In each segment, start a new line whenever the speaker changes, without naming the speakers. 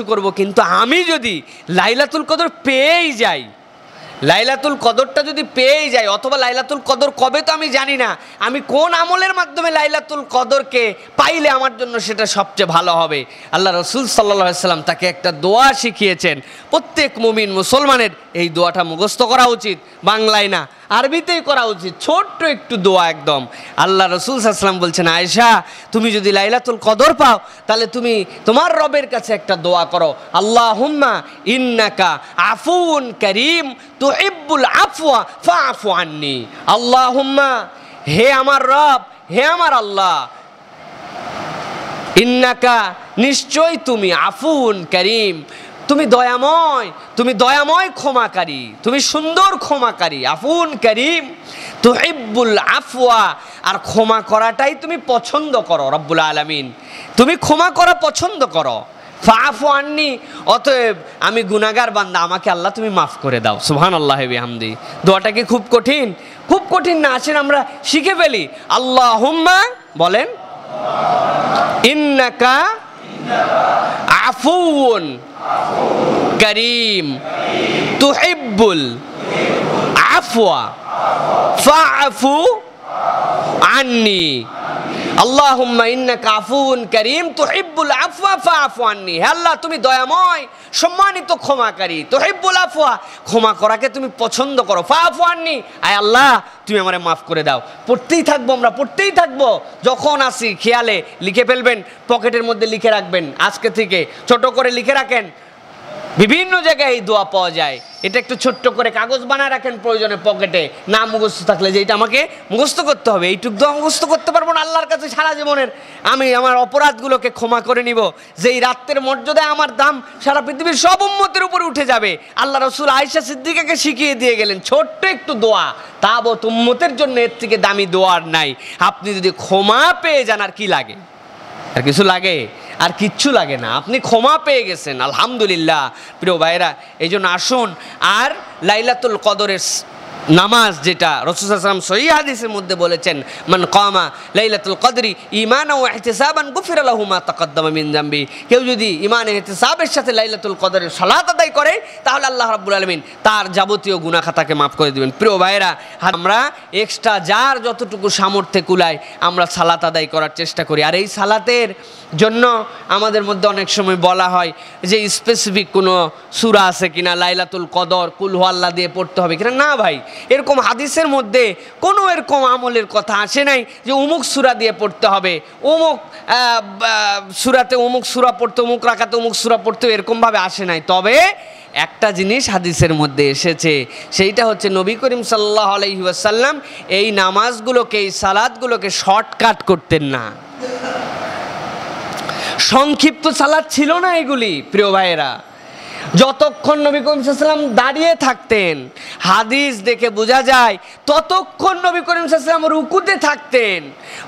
করব, কিন্তু আমি যদি লাইলাতুল কদর পেয়েই যাই, লাইলাতুল কদরটা যদি পেয়েই যাই, অথবা লাইলাতুল কদর কবে তো আমি জানি না, আমি কোন আমলের মাধ্যমে লাইলাতুল কদরকে পাইলে আমার জন্য সেটা সবচেয়ে ভালো হবে। আল্লাহ রসুল সাল্লাল্লাহু আলাইহি সাল্লাম তাকে একটা দোয়া শিখিয়েছেন। প্রত্যেক মুমিন মুসলমানের এই দোয়াটা মুখস্থ করা উচিত, বাংলায় না আরবিতেই করা উচিত। ছোট্ট একটু দোয়া একদম। আল্লাহ রসুল সাল্লাল্লাহু আলাইহি ওয়াসাল্লাম বলছেন, আয়েশা তুমি যদি লাইলাতুল কদর পাও তাহলে তুমি তোমার রবের কাছে একটা দোয়া করো, আল্লাহুম্মা ইন্নাকা আফুউন কারীম তুহিব্বুল আফওয়া ফাআফু আন্নি। আল্লাহুম্মা, হে আমার রব, হে আমার আল্লাহ, ইন্নাকা নিশ্চয় তুমি, আফুউন কারীম তুমি দয়াময়, তুমি দয়াময় ক্ষমাকারী, তুমি সুন্দর ক্ষমাকারী, আফুন করিম তুহিব্বুল আফওয়া, আর ক্ষমা করাটাই তুমি পছন্দ করো রব্বুল আলামিন, তুমি ক্ষমা করা পছন্দ করো। ফাআফু আন্নি, অতএব আমি গুনাহগার বান্দা, আমাকে আল্লাহ তুমি মাফ করে দাও। সুবহানাল্লাহি বিহামদি। দোয়াটা কি খুব কঠিন? খুব কঠিন না, আসেন আমরা শিখে ফেলি। আল্লাহুম্মা বলেন, ইন্নাকা আফুউন করিম তুহিব্বুল আফওয়া ফাআফু আন্নি। আল্লাহুম্মা ইন্নাকা আফুউন করিম তুহিব্বুল আফওয়া ফাআফু আন্নি। হে আল্লাহ তুমি দয়াময়, সম্মানিত ক্ষমাকারী, তুহিব্বুল আফওয়া ক্ষমা করাকে তুমি পছন্দ করো, ফাআফু আন্নি আয় আল্লাহ তুমি আমারে মাফ করে দাও। পড়তেই থাকবো, আমরা পড়তেই থাকবো, যখন আসি খেয়ালে লিখে ফেলবেন, পকেটের মধ্যে লিখে রাখবেন, আজকে থেকে ছোট করে লিখে রাখেন। বিভিন্ন জায়গায় এই দোয়া পাওয়া যায়, এটা একটু ছোট্ট করে কাগজ বানায় রাখেন প্রয়োজনে পকেটে, না মুখস্থ থাকলে যে এটা আমাকে মুখস্থ করতে হবে, এইটুক দোয়া মুখস্থ করতে পারবো না আল্লাহর কাছে সারা জীবনের, আমি আমার অপরাধগুলোকে ক্ষমা করে নিব, যেই রাত্রের মর্যাদায় আমার দাম সারা পৃথিবীর সব উম্মতের উপরে উঠে যাবে। আল্লাহ রসুল আয়েশা সিদ্দিকাকে শিখিয়ে দিয়ে গেলেন ছোট্ট একটু দোয়া, তাবত উম্মতের জন্য এর থেকে দামি দোয়া আর নাই। আপনি যদি ক্ষমা পেয়ে যান আর কি লাগে? আর কিছু লাগে? আর কিচ্ছু লাগে না, আপনি ক্ষমা পেয়ে গেছেন, আলহামদুলিল্লাহ। প্রিয় ভাইরা, এই জন্য আসুন আর লাইলাতুল কদরের নামাজ, যেটা রাসূল সাল্লাল্লাহু আলাইহি ওয়াসাল্লাম সহিহ হাদিসের মধ্যে বলেছেন, মান কামা লাইলাতুল কদরি ঈমানান ওয়া ইহতিসাবান গুফিরা লাহু মা তাকাদ্দামা মিন যামবি। কেউ যদি ঈমান ও ইহতিসাবের সাথে লাইলাতুল কদরের সালাত আদায় করে তাহলে আল্লাহ রাব্বুল আলামিন তার যাবতীয় গুনাহ খাতাকে মাফ করে দিবেন। প্রিয় ভাইরা, আমরা এক্সট্রা যার যতটুকু সামর্থ্যে কুলায় আমরা সালাত আদায় করার চেষ্টা করি। আর এই সালাতের জন্য আমাদের মধ্যে অনেক সময় বলা হয় যে স্পেসিফিক কোনো সূরা আছে কিনা, লাইলাতুল কদর কুল হু আল্লাহ দিয়ে পড়তে হবে কিনা। না ভাই, এরকম হাদিসের মধ্যে কোনো এরকম আমলের কথা আসে নাই যে অমুক সূরা দিয়ে পড়তে হবে, অমুক সূরাতে অমুক সূরা পড়তে, অমুক রাকাতে অমুক সূরা পড়তে, এরকমভাবে আসে নাই। তবে একটা জিনিস হাদিসের মধ্যে এসেছে, সেইটা হচ্ছে নবী করিম সাল্লাল্লাহু আলাইহি ওয়াসাল্লাম এই নামাজগুলোকে, এই সালাতগুলোকে শর্টকাট করতেন না, সংক্ষিপ্ত সালাত ছিল না এগুলি। প্রিয় ভাইয়েরা, যতক্ষণ নবী করিম সাল্লাল্লাহু আলাইহি ওয়াসাল্লাম দাঁড়িয়ে থাকতেন, হাদিস দেখে বোঝা যায় ততক্ষণ নবী করিম সাল্লাল্লাহু আলাইহি ওয়াসাল্লাম রুকুতে থাকতেন,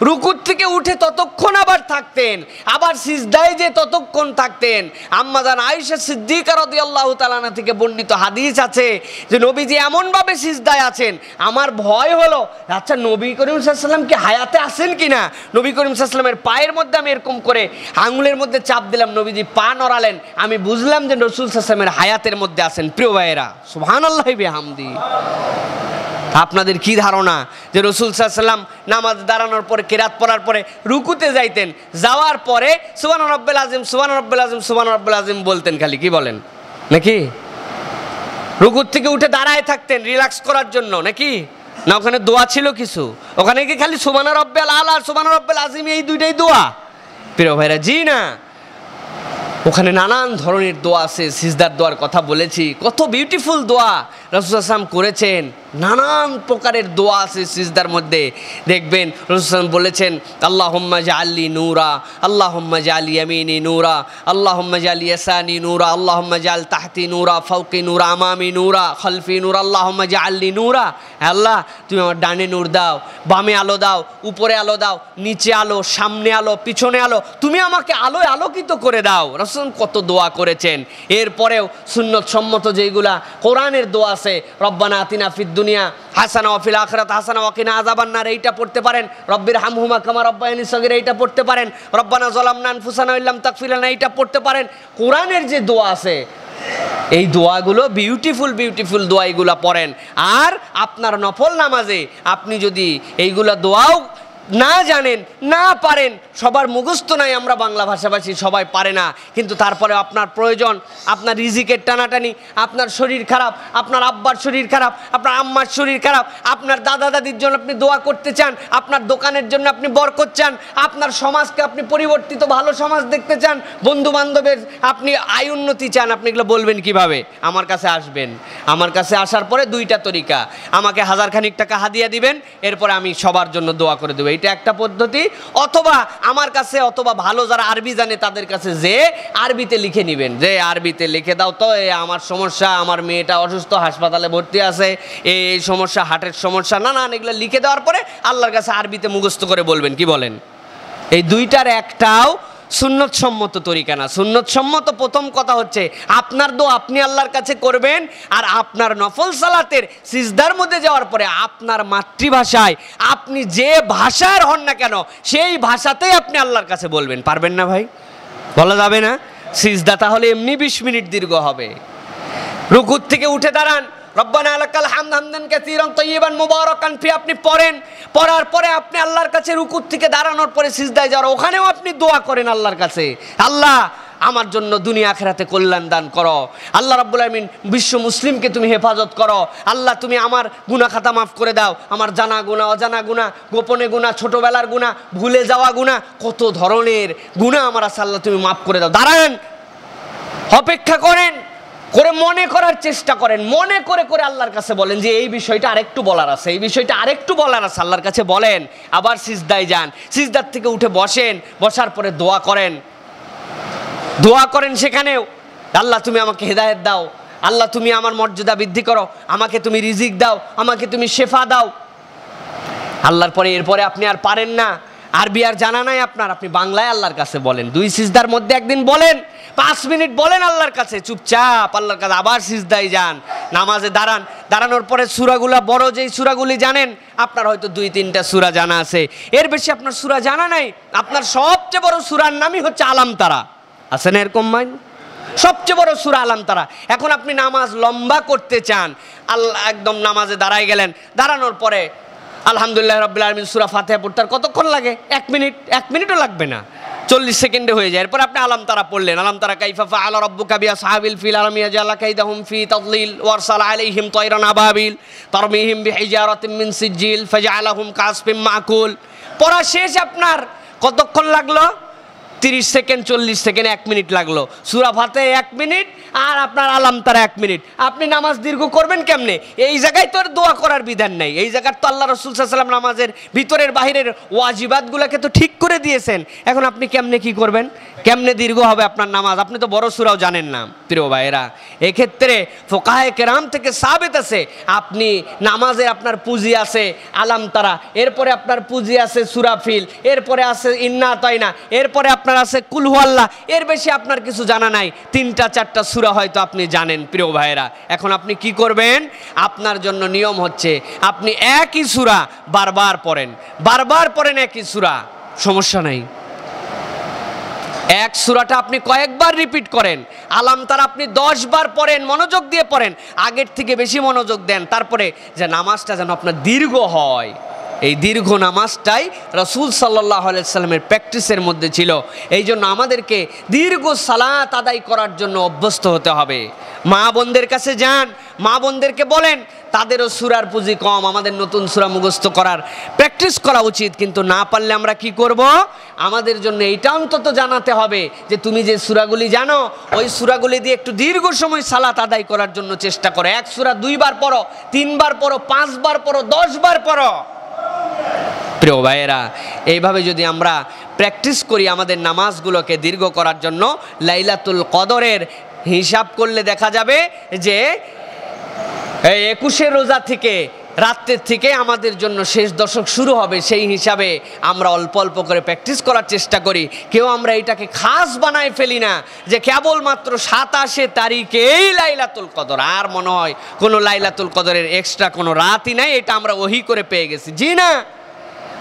রুকুর থেকে উঠে ততক্ষণ আবার থাকতেন, আবার সিজদায় যে ততক্ষণ থাকতেন। আম্মা জান আয়েশা সিদ্দিকা রাদিয়াল্লাহু তাআলা আনহা থেকে বর্ণিত হাদিস আছে যে নবীজি এমনভাবে সিজদায় আছেন, আমার ভয় হলো আচ্ছা নবী করিম সাল্লাল্লাহু আলাইহি ওয়াসাল্লাম কি হায়াতে আছেন কিনা। নবী করিম সাল্লাল্লাহু আলাইহি ওয়াসাল্লামের পায়ের মধ্যে আমি এরকম করে আঙুলের মধ্যে চাপ দিলাম, নবীজি পা নড়ালেন, আমি বুঝলাম যে রাসূল সাল্লাল্লাহু আলাইহি ওয়াসাল্লামের হায়াতের মধ্যে আছেন। প্রিয় ভাইয়েরা, সুবহানাল্লাহি বিহামদি। আপনাদের কি ধারণা যে রাসূল সাল্লাল্লাহু আলাইহি ওয়াসাল্লাম নামাজ দাঁড়ানোর পরে, কিরাত পড়ার পরে রুকুতে যাইতেন, যাওয়ার পরে সুবহান রাব্বিল আযীম, সুবহান রাব্বিল আযীম, সুবহান রাব্বিল আযীম বলতেন খালি? কি বলেন? নাকি রুকুর থেকে উঠে দাঁড়ায় থাকতেন রিল্যাক্স করার জন্য? নাকি না ওখানে দোয়া ছিল কিছু? ওখানে কি খালি সুবহান রাব্বিল আলা আর সুবহান রাব্বিল আযীম এই দুইটাই দোয়া? প্রিয় ভাইরা, জি না, ওখানে নানান ধরনের দোয়া আছে। সিজদার দোয়ার কথা বলেছি, কত বিউটিফুল দোয়া রাসূল সাল্লাল্লাহু আলাইহি ওয়াসাল্লাম করেছেন, নানান প্রকারের দোয়া আছে সিজদার মধ্যে। দেখবেন রাসূল সাল্লাল্লাহু আলাইহি ওয়াসাল্লাম বলেছেন, আল্লাহুম্মা জাআলনি নূরা, আল্লাহুম্মা জাআল ইয়ামিনি নূরা, আল্লাহুম্মা জাআল ইয়াসানি নূরা, আল্লাহুম্মা জাআল তাহতি নূরা, ফাওকি নূরা, আমামি নূরা, খালফি নূরা, আল্লাহুম্মা জাআলনি নূরা। আল্লাহ তুমি আমার ডানে নূর দাও, বামে আলো দাও, উপরে আলো দাও, নিচে আলো, সামনে আলো, পিছনে আলো, তুমি আমাকে আলোয় আলোকিত করে দাও। রাসূল কত দোয়া করেছেন। এরপরেও সুন্নত সম্মত যেগুলা কোরআনের দোয়া আছে আছে, রব্বানা আতিনা ফিদ দুনিয়া হাসানা ওয়া ফিল আখিরাতি হাসানা ওয়া কিনা আযাবান্নার, এইটা পড়তে পারেন। রব্বির হামহুমা কামা রাব্বায়ানি সগীরা, এইটা পড়তে পারেন। রব্বানা যালামনা আনফুসানা ওয়া ইল্লাম তাগফির লানা, এইটা পড়তে পারেন। কোরআনের যে দোয়া আছে এই দোয়াগুলো বিউটিফুল বিউটিফুল দোয়া, এইগুলো পড়েন। আর আপনার নফল নামাজে আপনি যদি এইগুলা দোয়াও না জানেন, না পারেন, সবার মুখস্থ নাই, আমরা বাংলা ভাষাভাষী সবাই পারে না, কিন্তু তারপরে আপনার প্রয়োজন, আপনার রিজিকের টানাটানি, আপনার শরীর খারাপ, আপনার আব্বার শরীর খারাপ, আপনার আম্মার শরীর খারাপ, আপনার দাদা দাদির জন্য আপনি দোয়া করতে চান, আপনার দোকানের জন্য আপনি বরকত চান, আপনার সমাজকে আপনি পরিবর্তিত ভালো সমাজ দেখতে চান, বন্ধু বান্ধবের আপনি আয় উন্নতি চান, আপনি এগুলো বলবেন কিভাবে? আমার কাছে আসবেন। আমার কাছে আসার পরে দুইটা তরিকা, আমাকে 1000 খানিক টাকা হাদিয়া দিবেন, এরপরে আমি সবার জন্য দোয়া করে দেবো, এটা একটা পদ্ধতি। অথবা আমার কাছে, অথবা ভালো যারা আরবি জানে তাদের কাছে যে আরবিতে লিখে নেবেন, যে আরবিতে লিখে দাও তো আমার সমস্যা, আমার মেয়েটা অসুস্থ, হাসপাতালে ভর্তি আছে, এই সমস্যা, হার্টের সমস্যা, না না, এগুলো লিখে দেওয়ার পরে আল্লাহর কাছে আরবিতে মুখস্থ করে বলবেন। কি বলেন? এই দুইটার একটাও সুন্নত সম্মত তরিকা না। সুন্নত সম্মত প্রথম কথা হচ্ছে আপনার দোয়া আপনি আল্লাহর কাছে করবেন, আর আপনার নফল সালাতের সিজদার মধ্যে যাওয়ার পরে আপনার মাতৃভাষায় আপনি যে ভাষার হন না কেন সেই ভাষাতেই আপনি আল্লাহর কাছে বলবেন। পারবেন না ভাই? বলা যাবে না? সিজদা তাহলে এমনি 20 মিনিট দীর্ঘ হবে। রুকুর থেকে উঠে দাঁড়ান, রব্বানা লাকাল হামদ হামদান কাসীরান তাইয়িবান মুবারাকান ফি, আপনি পড়েন। পড়ার পরে আপনি আল্লাহর কাছে রুকুর থেকে দাঁড়ানোর পরে সিজদায় যাওয়ার, ওখানেও আপনি দোয়া করেন আল্লাহর কাছে, আল্লাহ আমার জন্য দুনিয়া আখিরাতে কল্যাণ দান করো, আল্লাহ রাব্বুল আলামিন বিশ্ব মুসলিমকে তুমি হেফাজত করো, আল্লাহ তুমি আমার গুনাহ খাতা মাফ করে দাও, আমার জানা গুনাহ, অজানা গুনাহ, গোপনে গুনাহ, ছোটবেলার গুনাহ, ভুলে যাওয়া গুনাহ, কত ধরনের গুনাহ আমার আছে, আল্লাহ তুমি মাফ করে দাও। দাঁড়ান, অপেক্ষা করেন, করে মনে করার চেষ্টা করেন, মনে করে করে আল্লাহর কাছে বলেন যে এই বিষয়টা আরেকটু বলার আছে, এই বিষয়টা আরেকটু বলার আছে, আল্লাহর কাছে বলেন। আবার সিজদায় যান, সিজদার থেকে উঠে বসেন, বসার পরে দোয়া করেন, দোয়া করেন সেখানেও, আল্লাহ তুমি আমাকে হেদায়েত দাও, আল্লাহ তুমি আমার মর্যাদা বৃদ্ধি করো, আমাকে তুমি রিজিক দাও, আমাকে তুমি শেফা দাও। আল্লাহর পরে এরপরে আপনি আর পারেন না, আরবি আর জানা নাই আপনার, আপনি বাংলায় আল্লাহর কাছে বলেন। 2 সিজদার মধ্যে একদিন বলেন, 5 মিনিট বলেন আল্লাহর কাছে, চুপচাপ আল্লাহর কাছে। আবার সিজদায় যান, নামাজে দাঁড়ান, দাঁড়ানোর পরে সূরাগুলা, বড় যেই সূরাগুলি জানেন, আপনার হয়তো 2-3টা সূরা জানা আছে, এর বেশি আপনার সূরা জানা নাই, আপনার সবচেয়ে বড় সূরার নামই হচ্ছে আলাম তারা। আছে না এরকম ভাই? সবচেয়ে বড় সূরা আলাম তারা। এখন আপনি নামাজ লম্বা করতে চান, আল্লাহ একদম নামাজে দাঁড়ায় গেলেন, দাঁড়ানোর পরে আলহামদুলিল্লাহ রাব্বিল আলামিন সূরা ফাতিহা পড়তে আর কতক্ষণ লাগে? 1 মিনিট, 1 মিনিটও লাগবে না, 40 সেকেন্ডে হয়ে যায়। এরপর আপনি আলাম তারা পড়লেন, আলাম তারা কাইফা ফাআলা রাব্বুকা বিআসহাবিল ফিল আলাম ইয়াজআলা কাইদাহুম ফি তাদলিল ওয়ারসালা আলাইহিম তায়রান আবাবিল তারমিহিম বিহিজারাতিন মিন সিজিল ফাজআলাহুম কাসফিম মাকুল। পড়া শেষ আপনার কতক্ষণ লাগলো? 30 সেকেন্ড, 40 সেকেন্ড, 1 মিনিট লাগলো। সূরা ফাতিহা 1 মিনিট, আর আপনার আলাম তারা 1 মিনিট। আপনি নামাজ দীর্ঘ করবেন কেমনে? এই জায়গায় তো আর দোয়া করার বিধান নাই, এই জায়গার তো আল্লাহ রাসূল সাল্লাল্লাহু আলাইহি ওয়াসাল্লাম নামাজের ভিতরের বাহিরের ওয়াজিবাতগুলোকে তো ঠিক করে দিয়েছেন। এখন আপনি কেমনে কি করবেন? কেমনে দীর্ঘ হবে আপনার নামাজ? আপনি তো বড় সূরাও জানেন না। প্রিয় ভাইরা, এক্ষেত্রে ফুকাহায়ে কেরাম থেকে সাবিত আছে, আপনি নামাজে আপনার পুঁজি আছে আলাম তারা, এরপরে আপনার পুঁজি আছে সূরা ফিল, এরপরে আছে ইন্না আতাইনা, এরপরে আপনার আছে কুল হু আল্লাহ, এর বেশি আপনার কিছু জানা নাই। 3টা-4টা সূরা হয়তো আপনি জানেন। প্রিয় ভাইরা, এখন আপনি কি করবেন? আপনার জন্য নিয়ম হচ্ছে আপনি একই সূরা বারবার পড়েন, বারবার পড়েন একই সূরা, সমস্যা নাই। এক সূরাটা আপনি কয়েকবার রিপিট করেন, আলাম তারা আপনি 10 বার পড়েন, মনোযোগ দিয়ে পড়েন, আগের থেকে বেশি মনোযোগ দেন। তারপরে যে নামাজটা যেন আপনার দীর্ঘ হয়, এই দীর্ঘ নামাজটাই রাসূল সাল্লাল্লাহু আলাইহি সাল্লামের প্র্যাকটিসের মধ্যে ছিল। এই জন্য আমাদেরকে দীর্ঘ সালাত আদায় করার জন্য অভ্যস্ত হতে হবে। মা বোনদের কাছে যান, মা বোনদেরকে বলেন, তাদেরও সূরার পুঁজি কম, আমাদের নতুন সূরা মুখস্থ করার প্র্যাকটিস করা উচিত। কিন্তু না পারলে আমরা কি করব? আমাদের জন্য এইটা অন্তত জানাতে হবে যে তুমি যে সূরাগুলি জানো ওই সূরাগুলি দিয়ে একটু দীর্ঘ সময় সালাত আদায় করার জন্য চেষ্টা করো। এক সূরা 2 বার পড়ো, 3 বার পড়ো, 5 বার পড়ো, 10 বার পড়ো। প্রিয় ভাইয়েরা, এইভাবে যদি আমরা প্র্যাকটিস করি আমাদের নামাজগুলোকে দীর্ঘ করার জন্য, লাইলাতুল কদরের হিসাব করলে দেখা যাবে যে 21 রোজা থেকে রাত্রের থেকে আমাদের জন্য শেষ দশক শুরু হবে, সেই হিসাবে আমরা অল্প অল্প করে প্র্যাকটিস করার চেষ্টা করি। কেউ আমরা এটাকে খাস বানায় ফেলি না যে কেবলমাত্র 27 তারিখেই লাইলাতুল কদর, আর মনে হয় কোনো লাইলাতুল কদরের এক্সট্রা কোনো রাতই নাই, এটা আমরা ওহি করে পেয়ে গেছি। জি না,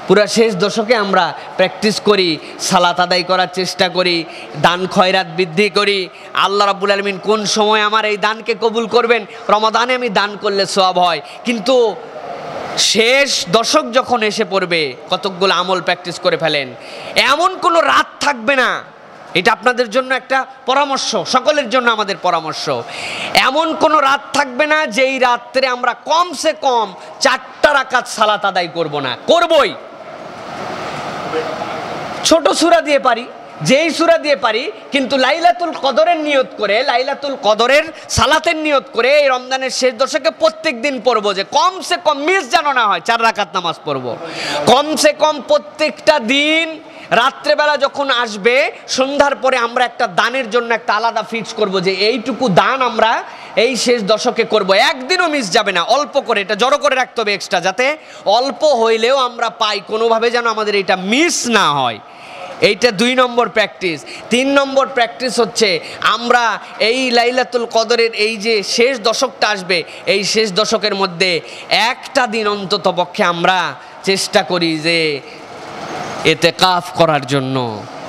পুরা শেষ দশকে আমরা প্র্যাকটিস করি, সালাত আদায় করার চেষ্টা করি, দান খয়রাত বৃদ্ধি করি। আল্লাহ রাব্বুল আলামিন কোন সময় আমার এই দানকে কবুল করবেন? রমাদানে আমি দান করলে সওয়াব হয়, কিন্তু শেষ দশক যখন এসে পড়বে কতকগুলো আমল প্র্যাকটিস করে ফেলেন, এমন কোনো রাত থাকবে না। এটা আপনাদের জন্য একটা পরামর্শ, সকলের জন্য আমাদের পরামর্শ। এমন কোনো রাত থাকবে না যেই রাত্রে আমরা কমসে কম 4টা রাকাত সালাত আদায় করব না। করবই, ছোট সূরা দিয়ে পারি, যেই সূরা দিয়ে পারি, কিন্তু লাইলাতুল কদরের নিয়ত করে, লাইলাতুল কদরের সালাতের নিয়ত করে এই রমজানের শেষ দশকে প্রত্যেক দিন পড়বো, যে কমসে কম মিস যেন না হয় 4 রাকাত নামাজ পড়বো। কমসে কম প্রত্যেকটা দিন রাত্রেবেলা যখন আসবে, সন্ধ্যার পরে আমরা একটা দানের জন্য একটা আলাদা ফিক্স করব, যে এইটুকু দান আমরা এই শেষ দশকে করব, একদিনও মিস যাবে না। অল্প করে, এটা জড়ো করে রাখতে হবে এক্সট্রা, যাতে অল্প হইলেও আমরা পাই, কোনোভাবে যেন আমাদের এটা মিস না হয়। এইটা 2 নম্বর প্র্যাকটিস। 3 নম্বর প্র্যাকটিস হচ্ছে আমরা এই লাইলাতুল কদরের এই যে শেষ দশকটা আসবে, এই শেষ দশকের মধ্যে একটা দিন অন্তত পক্ষে আমরা চেষ্টা করি যে ইতিকাফ করার জন্য।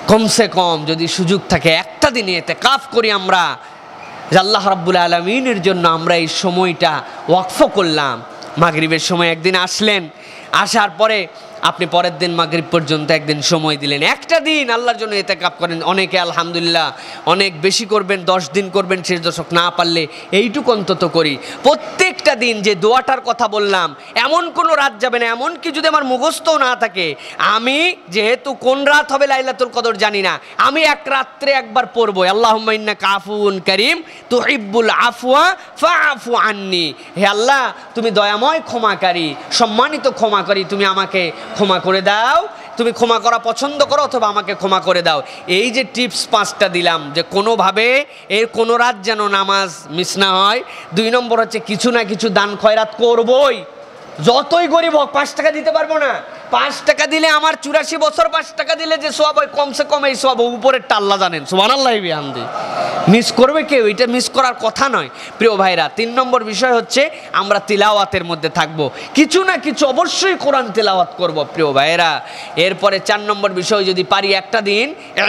কমসে কম যদি সুযোগ থাকে একটা দিন ইতিকাফ করি আমরা, যে আল্লাহ রাব্বুল আলামিনের জন্য আমরা এই সময়টা ওয়াকফ করলাম। মাগরিবের সময় একদিন আসলেন, আসার পরে আপনি পরের দিন মাগরিব পর্যন্ত একদিন সময় দিলেন, একটা দিন আল্লাহর জন্য ইতিকাফ করেন। অনেকে আলহামদুলিল্লাহ অনেক বেশি করবেন, 10 দিন করবেন, শেষ দশক না পারলে এইটুকু অন্তত করি। প্রত্যেকটা দিন যে দোয়াটার কথা বললাম, এমন কোনো রাত যাবে না, এমনকি যদি আমার মুখস্থও না থাকে, আমি যেহেতু কোন রাত হবে লাইলাতুল কদর জানি না, আমি এক রাত্রে একবার পড়বো, আল্লাহুম্মা ইন্নাকা আফুউন কারীম তুহিব্বুল আফওয়া ফাআফু আন্নি। হে আল্লাহ, তুমি দয়াময় ক্ষমাকারী, সম্মানিত ক্ষমাকারী, তুমি আমাকে ক্ষমা করে দাও, তুমি ক্ষমা করা পছন্দ করো, অথবা আমাকে ক্ষমা করে দাও। এই যে টিপস 5টা দিলাম, যে কোনোভাবে এর কোনো রাত যেন নামাজ মিস না হয়। 2 নম্বর হচ্ছে কিছু না কিছু দান খয়রাত করবই, যতই গরিব হোক। 5 টাকা দিতে পারবো না, 5 টাকা দিলে আমার 84 বছর 5 টাকা দিলে যে সওয়াব হয়, কমসে কম এই সওয়াব উপরের আল্লাহ জানেন, সুবহানাল্লাহি বিহামদি। মিস করবে কেউ? এটা মিস করার কথা নয় প্রিয় ভাইরা। 3 নম্বর বিষয় হচ্ছে আমরা তিলাওয়াতের মধ্যে থাকব, কিছু না কিছু অবশ্যই কোরআন তিলাওয়াত করব প্রিয় ভাইরা। এরপরে 4 নম্বর বিষয়, যদি পারি একটা দিন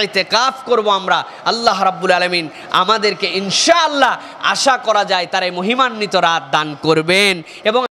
ইতিকাফ করব আমরা। আল্লাহ রাব্বুল আলামিন আমাদেরকে ইনশাআল্লাহ আশা করা যায় তার এই মহিমান্বিত রাত দান করবেন, এবং